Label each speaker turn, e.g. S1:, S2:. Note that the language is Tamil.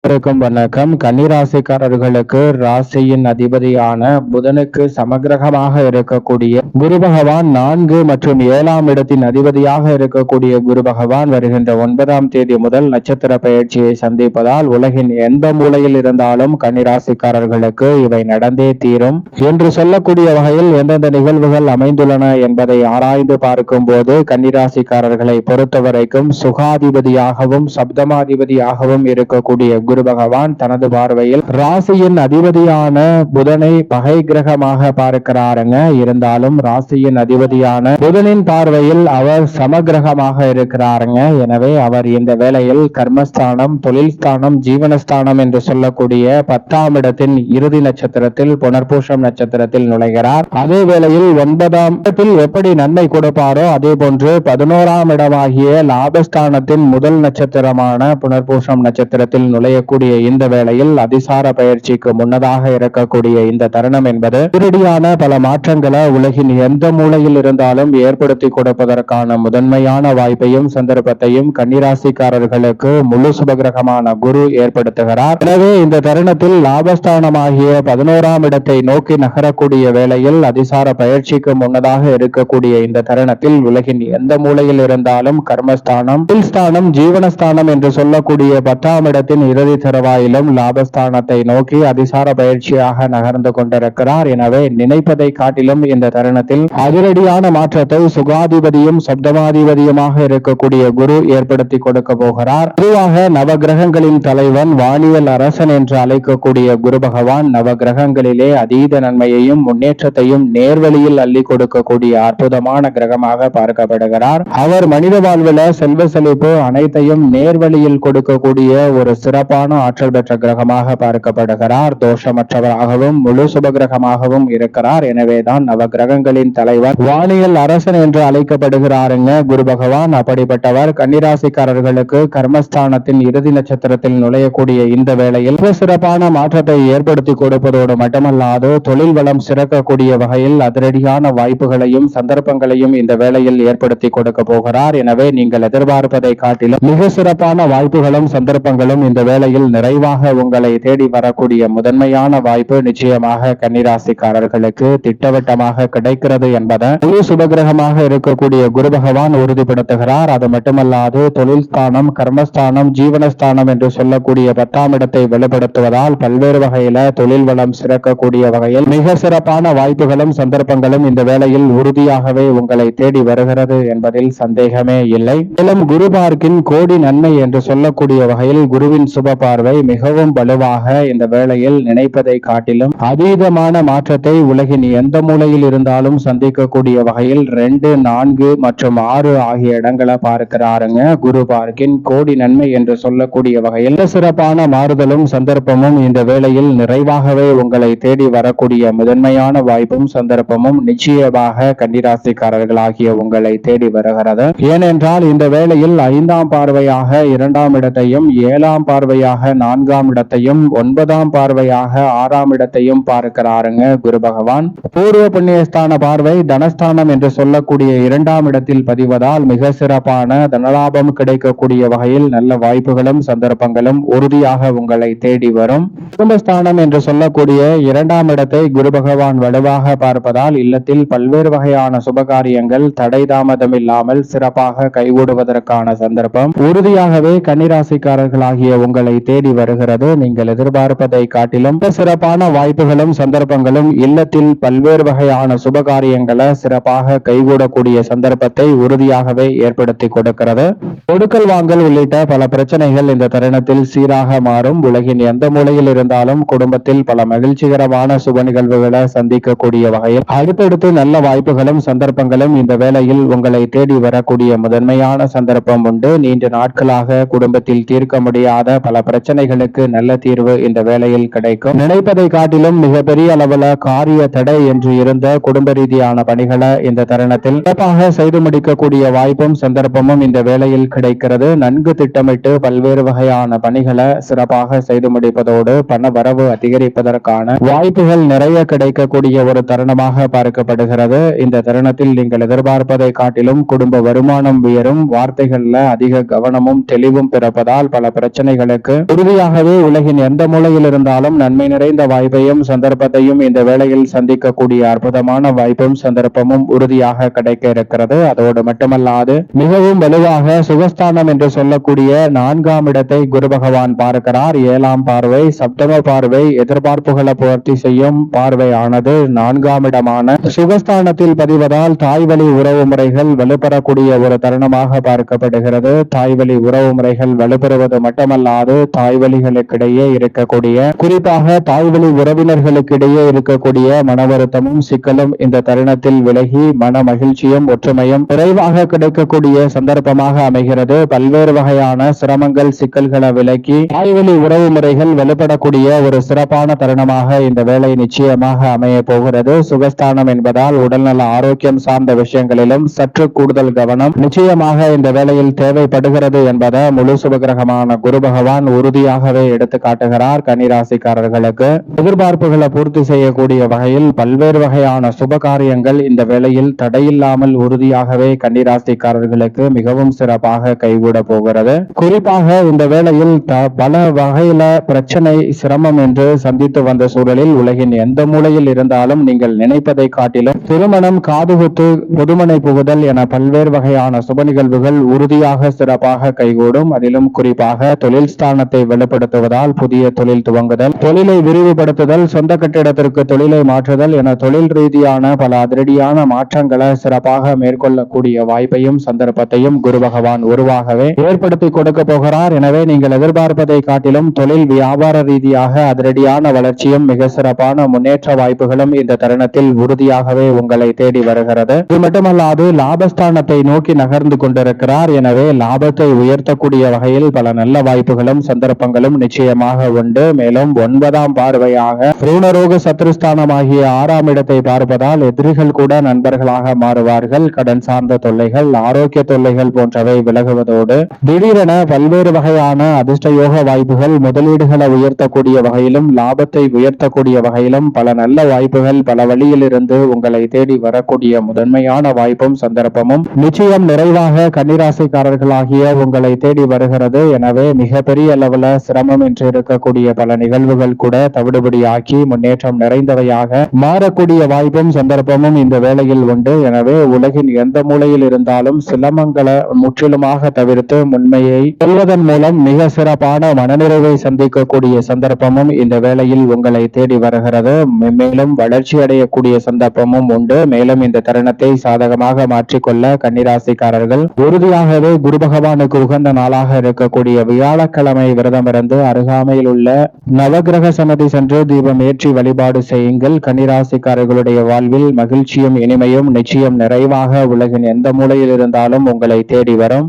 S1: வணக்கம். கன்னிராசிக்காரர்களுக்கு ராசியின் அதிபதியான புதனுக்கு சமகிரகமாக இருக்கக்கூடிய குரு பகவான் 4 மற்றும் 7ஆம் இடத்தின் அதிபதியாக இருக்கக்கூடிய குரு பகவான் வருகின்ற 9ஆம் தேதி முதல் நட்சத்திர பயிற்சியை சந்திப்பதால் உலகின் எந்த மூலையில் இருந்தாலும் கன்னிராசிக்காரர்களுக்கு இவை நடந்தே தீரும் என்று சொல்லக்கூடிய வகையில் எந்தெந்த நிகழ்வுகள் அமைந்துள்ளன என்பதை ஆராய்ந்து பார்க்கும் போது கன்னிராசிக்காரர்களை பொறுத்தவரைக்கும் சுகாதிபதியாகவும் சப்தமாதிபதியாகவும் இருக்கக்கூடிய குரு பகவான் தனது பார்வையில் ராசியின் அதிபதியான புதனை பகை கிரகமாக பார்க்கிறாருங்க. இருந்தாலும் ராசியின் அதிபதியான புதனின் பார்வையில் அவர் சமகிரகமாக இருக்கிறாருங்க. எனவே அவர் இந்த வேளையில் கர்மஸ்தானம், தொழில் ஸ்தானம், ஜீவனஸ்தானம் என்று சொல்லக்கூடிய 10ஆம் இடத்தின் இறுதி நட்சத்திரத்தில் புனர்பூசம் நட்சத்திரத்தில் நுழைகிறார். அதே வேளையில் 9ஆம் இடத்தில் எப்படி நன்மை கொடுப்பாரோ அதே போன்று 11ஆம் இடமாகிய லாபஸ்தானத்தின் முதல் நட்சத்திரமான புனர்பூசம் நட்சத்திரத்தில் நுழைய கூடிய இந்த வேளையில் அதிசார பயிற்சிக்கு முன்னதாக இருக்கக்கூடிய இந்த தருணம் என்பது நேரடியான பல மாற்றங்களை உலகின் எந்த மூலையில் இருந்தாலும் ஏற்படுத்தி கொடுப்பதற்கான முதன்மையான வாய்ப்பையும் சந்தர்ப்பத்தையும் கன்னிராசிக்காரர்களுக்கு முழு சுபகிரகமான குரு ஏற்படுத்துகிறார். எனவே இந்த தருணத்தில் லாபஸ்தானமாகிய 11ஆம் இடத்தை நோக்கி நகரக்கூடிய வேளையில் அதிசார பயிற்சிக்கு முன்னதாக இருக்கக்கூடிய இந்த தருணத்தில் உலகின் எந்த மூலையில் இருந்தாலும் கர்மஸ்தானம், ஸ்தானம், ஜீவனஸ்தானம் என்று சொல்லக்கூடிய 10ஆம் இடத்தின் இறுதி தருவாயிலும் லாபஸ்தானத்தை நோக்கி அதிசார பயிற்சியாக நகர்ந்து கொண்டிருக்கிறார். எனவே நினைப்பதை காட்டிலும் இந்த தருணத்தில் அதிரடியான மாற்றத்தை சுகாதிபதியும் சப்தமாதிபதியுமாக இருக்கக்கூடிய குரு ஏற்படுத்தி கொடுக்க போகிறார். பொதுவாக நவகிரகங்களின் தலைவன், வானியல் அரசன் என்று அழைக்கக்கூடிய குரு பகவான் நவகிரகங்களிலே அதீத நன்மையையும் முன்னேற்றத்தையும் நேர்வழியில் அள்ளி கொடுக்கக்கூடிய அற்புதமான கிரகமாக பார்க்கப்படுகிறார். அவர் மனித வாழ்வில் செல்வ செழிப்பு அனைத்தையும் நேர்வழியில் கொடுக்கக்கூடிய ஒரு சிறப்பான ஆற்றல் பெற்ற கிரகமாக பார்க்கப்படுகிறார். தோஷமற்றவராகவும் முழு சுபகிரகமாகவும் இருக்கிறார். எனவேதான் நவ கிரகங்களின் தலைவர், வானியல் அரசன் என்று அழைக்கப்படுகிறாருங்க குரு பகவான். அப்படிப்பட்டவர் கன்னிராசிக்காரர்களுக்கு கர்மஸ்தானத்தின் இறுதி நட்சத்திரத்தில் நுழையக்கூடிய இந்த வேளையில் சிறப்பான மாற்றத்தை ஏற்படுத்தி கொடுப்பதோடு மட்டுமல்லாது தொழில் வளம் சிறக்கக்கூடிய வகையில் அதிரடியான வாய்ப்புகளையும் சந்தர்ப்பங்களையும் இந்த வேளையில் ஏற்படுத்தி கொடுக்க போகிறார். எனவே நீங்கள் எதிர்பார்ப்பதை காட்டிலும் மிக சிறப்பான வாய்ப்புகளும் சந்தர்ப்பங்களும் இந்த வேளையில் நிறைவாக உங்களை தேடி வரக்கூடிய முதன்மையான வாய்ப்பு நிச்சயமாக கன்னிராசிக்காரர்களுக்கு திட்டவட்டமாக கிடைக்கிறது என்பதை முழு சுபகிரகமாக இருக்கக்கூடிய குரு பகவான் உறுதிப்படுத்துகிறார். அது மட்டுமல்லாது தொழில் ஸ்தானம், கர்மஸ்தானம், ஜீவனஸ்தானம் என்று சொல்லக்கூடிய 10ஆம் இடத்தை வெளிப்படுத்துவதால் பல்வேறு வகையில தொழில் வளம் சிறக்கக்கூடிய வகையில் மிக சிறப்பான வாய்ப்புகளும் சந்தர்ப்பங்களும் இந்த வேளையில் உறுதியாகவே உங்களை தேடி வருகிறது என்பதில் சந்தேகமே இல்லை. மேலும் குரு பார்க்கின் கோடி நன்மை என்று சொல்லக்கூடிய வகையில் குருவின் சுப பார்வை மிகவும் வலுவாக இந்த வேளையில் நினைப்பதை காட்டிலும் அதீதமான மாற்றத்தை உலகின் எந்த மூலையில் இருந்தாலும் சந்திக்கக்கூடிய வகையில் 2, 4 மற்றும் 6 ஆகிய இடங்களை பார்க்கிறாருங்க. குரு பார்க்கின் கோடி நன்மை என்று சொல்லக்கூடிய வகையில் சிறப்பான மாறுதலும் சந்தர்ப்பமும் இந்த வேளையில் நிறைவாகவே உங்களை தேடி வரக்கூடிய முதன்மையான வாய்ப்பும் சந்தர்ப்பமும் நிச்சயமாக கன்னிராசிக்காரர்களாகிய உங்களை தேடி வருகிறது. ஏனென்றால் இந்த வேளையில் 5ஆம் பார்வையாக 2ஆம் இடத்தையும், 7ஆம் பார்வையாக 4ஆம் இடத்தையும், 9ஆம் பார்வையாக 6ஆம் இடத்தையும் பார்க்கிறாருங்க குரு பகவான். பூர்வ புண்ணியஸ்தான பார்வை தனஸ்தானம் என்று சொல்லக்கூடிய 2ஆம் இடத்தில் பதிவதால் மிக சிறப்பான தனலாபம் கிடைக்கக்கூடிய வகையில் நல்ல வாய்ப்புகளும் சந்தர்ப்பங்களும் உறுதியாக உங்களை தேடி வரும். குடும்பஸ்தானம் என்று சொல்லக்கூடிய 2ஆம் இடத்தை குரு பகவான் வலுவாக பார்ப்பதால் இல்லத்தில் பல்வேறு வகையான சுபகாரியங்கள் தடை தாமதம் இல்லாமல் சிறப்பாக கைகூடுவதற்கான சந்தர்ப்பம் உறுதியாகவே கன்னிராசிக்காரர்களாகிய உங்களை தேடி வருகிறது. நீங்கள் எதிர்பார்ப்பதை காட்டிலும் சிறப்பான வாய்ப்புகளும் சந்தர்ப்பங்களும் இல்லத்தில் பல்வேறு வகையான சுபகாரியங்களை சிறப்பாக கைகூடக்கூடிய சந்தர்ப்பத்தை உறுதியாகவே ஏற்படுத்தி கொடுக்கிறது. கொடுக்கல் வாங்கல் உள்ளிட்ட பல பிரச்சனைகள் இந்த தருணத்தில் சீராக மாறும். உலகின் எந்த மூலையில் இருந்தாலும் குடும்பத்தில் பல மகிழ்ச்சிகரமான சுப நிகழ்வுகளை சந்திக்கக்கூடிய வகையில் அடுத்தடுத்து நல்ல வாய்ப்புகளும் சந்தர்ப்பங்களும் இந்த வேளையில் உங்களை தேடி வரக்கூடிய முதன்மையான சந்தர்ப்பம் உண்டு. நீண்ட நாட்களாக குடும்பத்தில் தீர்க்க முடியாத பல பிரச்சனைகளுக்கு நல்ல தீர்வு இந்த வேளையில் கிடைக்கும். நினைப்பதை காட்டிலும் மிகப்பெரிய அளவுல காரிய தடை என்று இருந்த குடும்ப ரீதியான பணிகளை இந்த தருணத்தில் சிறப்பாக செய்து முடிக்கக்கூடிய வாய்ப்பும் சந்தர்ப்பமும் இந்த வேளையில் கிடைக்கிறது. நன்கு திட்டமிட்டு பல்வேறு வகையான பணிகளை சிறப்பாக செய்து முடிப்பதோடு பண வரவு அதிகரிப்பதற்கான வாய்ப்புகள் நிறைய கிடைக்கக்கூடிய ஒரு தருணமாக பார்க்கப்படுகிறது. இந்த தருணத்தில் நீங்கள் எதிர்பார்ப்பதை காட்டிலும் குடும்ப வருமானம் உயரும். வார்த்தைகள்ல அதிக கவனமும் தெளிவும் பிறப்பதால் பல பிரச்சனைகளுக்கு கன்னிராசிக்காரர்களுக்கு உறுதியாகவே உலகின் எந்த மூலையில் இருந்தாலும் நன்மை நிறைந்த வாய்ப்பையும் சந்தர்ப்பத்தையும் இந்த வேளையில் சந்திக்கக்கூடிய அற்புதமான வாய்ப்பும் சந்தர்ப்பமும் உறுதியாக கிடைக்க இருக்கிறது. அதோடு மட்டுமல்லாது மிகவும் வலுவாக சுகஸ்தானம் என்று சொல்லக்கூடிய 4ஆம் இடத்தை குரு பகவான் பார்க்கிறார். 7ஆம் பார்வை, சப்தம பார்வை, எதிர்பார்ப்புகளை பூர்த்தி செய்யும் பார்வையானது 4ஆம் இடமான சுகஸ்தானத்தில் பதிவதால் தாய்வழி உறவு முறைகள் வலுப்பெறக்கூடிய ஒரு தருணமாக பார்க்கப்படுகிறது. தாய்வழி உறவு முறைகள் வலுப்பெறுவது மட்டுமல்லாது தாய்வழிகளுக்கிடையே இருக்கக்கூடிய, குறிப்பாக தாய்வழி உறவினர்களுக்கிடையே இருக்கக்கூடிய மன வருத்தமும் சிக்கலும் இந்த தருணத்தில் விலகி மன மகிழ்ச்சியும் ஒற்றுமையும் விரைவாக கிடைக்கக்கூடிய சந்தர்ப்பமாக அமைகிறது. பல்வேறு வகையான சிரமங்கள் சிக்கல்களை விலக்கி தாய்வழி உறவு முறைகள் வலுப்படக்கூடிய ஒரு சிறப்பான தருணமாக இந்த வேலை நிச்சயமாக அமைய போகிறது. சுகஸ்தானம் என்பதால் உடல்நல ஆரோக்கியம் சார்ந்த விஷயங்களிலும் சற்று கூடுதல் கவனம் நிச்சயமாக இந்த வேளையில் தேவைப்படுகிறது என்பதை முழு சுபகிரகமான குரு பகவான் உறுதியாகவே எடுத்து காட்டுகிறார். கன்னிராசிக்காரர்களுக்கு எதிர்பார்ப்புகளை பூர்த்தி செய்யக்கூடிய வகையில் பல்வேறு வகையான சுப காரியங்கள் இந்த வேளையில் தடையில்லாமல் உறுதியாகவே கன்னிராசிக்காரர்களுக்கு மிகவும் சிறப்பாக கைகூட போகிறது. குறிப்பாக இந்த வேளையில் பல வகையில பிரச்சனை சிரமம் என்று சந்தித்து வந்த சூழலில் உலகின் எந்த மூலையில் இருந்தாலும் நீங்கள் நினைப்பதை காட்டிலும் திருமணம், காதுகுத்து, பொதுமனை புகுதல் என பல்வேறு வகையான சுப நிகழ்வுகள் உறுதியாக சிறப்பாக கைகூடும். அதிலும் குறிப்பாக தொழில் ஸ்தானத்தை வெளிப்படுத்துவதால் புதிய தொழில் துவங்குதல், தொழிலை விரிவுபடுத்துதல், சொந்த கட்டிடத்திற்கு தொழிலை மாற்றுதல் என தொழில் ரீதியான பல அதிரடியான மாற்றங்களை சிறப்பாக மேற்கொள்ளக்கூடிய வாய்ப்பையும் சந்தர்ப்பத்தையும் குரு பகவான் உருவாகவே ஏற்படுத்தி கொடுக்க போகிறார். எனவே நீங்கள் எதிர்பார்ப்பதை காட்டிலும் தொழில் வியாபார ரீதியாக அதிரடியான வளர்ச்சியும் மிக சிறப்பான முன்னேற்ற வாய்ப்புகளும் இந்த தருணத்தில் உறுதியாகவே உங்களை தேடி வருகிறது. இது மட்டுமல்லாது லாபஸ்தானத்தை நோக்கி நகர்ந்து கொண்டிருக்கிறார். எனவே லாபத்தை உயர்த்தக்கூடிய வகையில் பல நல்ல வாய்ப்புகளும் சந்தர்ப்பங்களும் நிச்சயமாக உண்டு. மேலும் 9ஆம் பார்வையாக ருணரோக சத்ருஸ்தானமாகிய 6ஆம் இடத்தை பார்ப்பதால் எதிரிகள் கூட நண்பர்களாக மாறுவார்கள். கடன் சார்ந்த தொல்லைகள், ஆரோக்கிய தொல்லைகள் போன்றவை விலகுவதோடு திடீரென பல்வேறு வகையான அதிர்ஷ்ட யோக வாய்ப்புகள், முதலீடுகளை உயர்த்தக்கூடிய வகையிலும் லாபத்தை உயர்த்தக்கூடிய வகையிலும் பல நல்ல வாய்ப்புகள் பல வழியில் இருந்து உங்களை தேடி வரக்கூடிய முதன்மையான வாய்ப்பும் சந்தர்ப்பமும் நிச்சயம் நிறைவாக கன்னிராசிக்காரர்களாகிய உங்களை தேடி வருகிறது. எனவே மிகப்பெரிய அளவுல சிரமம் என்று இருக்கக்கூடிய பல நிகழ்வுகள் கூட தவிடுபடி ஆக்கி முன்னேற்றம் நிறைந்தவையாக மாறக்கூடிய வாய்ப்பும் சந்தர்ப்பமும் இந்த வேளையில் உண்டு. எனவே உலகின் எந்த மூலையில் இருந்தாலும் சிரமங்களை முற்றிலுமாக தவிர்த்து உண்மையை சொல்வதன் மூலம் மிக சிறப்பான மனநிறைவை சந்திக்கக்கூடிய சந்தர்ப்பமும் இந்த வேளையில் உங்களை தேடி வருகிறது. மேலும் வளர்ச்சி அடையக்கூடிய சந்தர்ப்பமும் உண்டு. மேலும் இந்த தருணத்தை சாதகமாக மாற்றிக்கொள்ள கன்னிராசிக்காரர்கள் உறுதியாகவே குரு பகவானுக்கு உகந்த நாளாக இருக்கக்கூடிய வியாழக்கிழமை விரதமிருந்து அருகாமையில் உள்ள நவகிரக சன்னதி சென்று தீபம் ஏற்றி வழிபாடு செய்யுங்கள். கன்னிராசிக்காரர்களுடைய வாழ்வில் மகிழ்ச்சியும் இனிமையும் நிச்சயம் நிறைவாக உலகின் எந்த மூலையில் இருந்தாலும் உங்களை தேடி வரும்.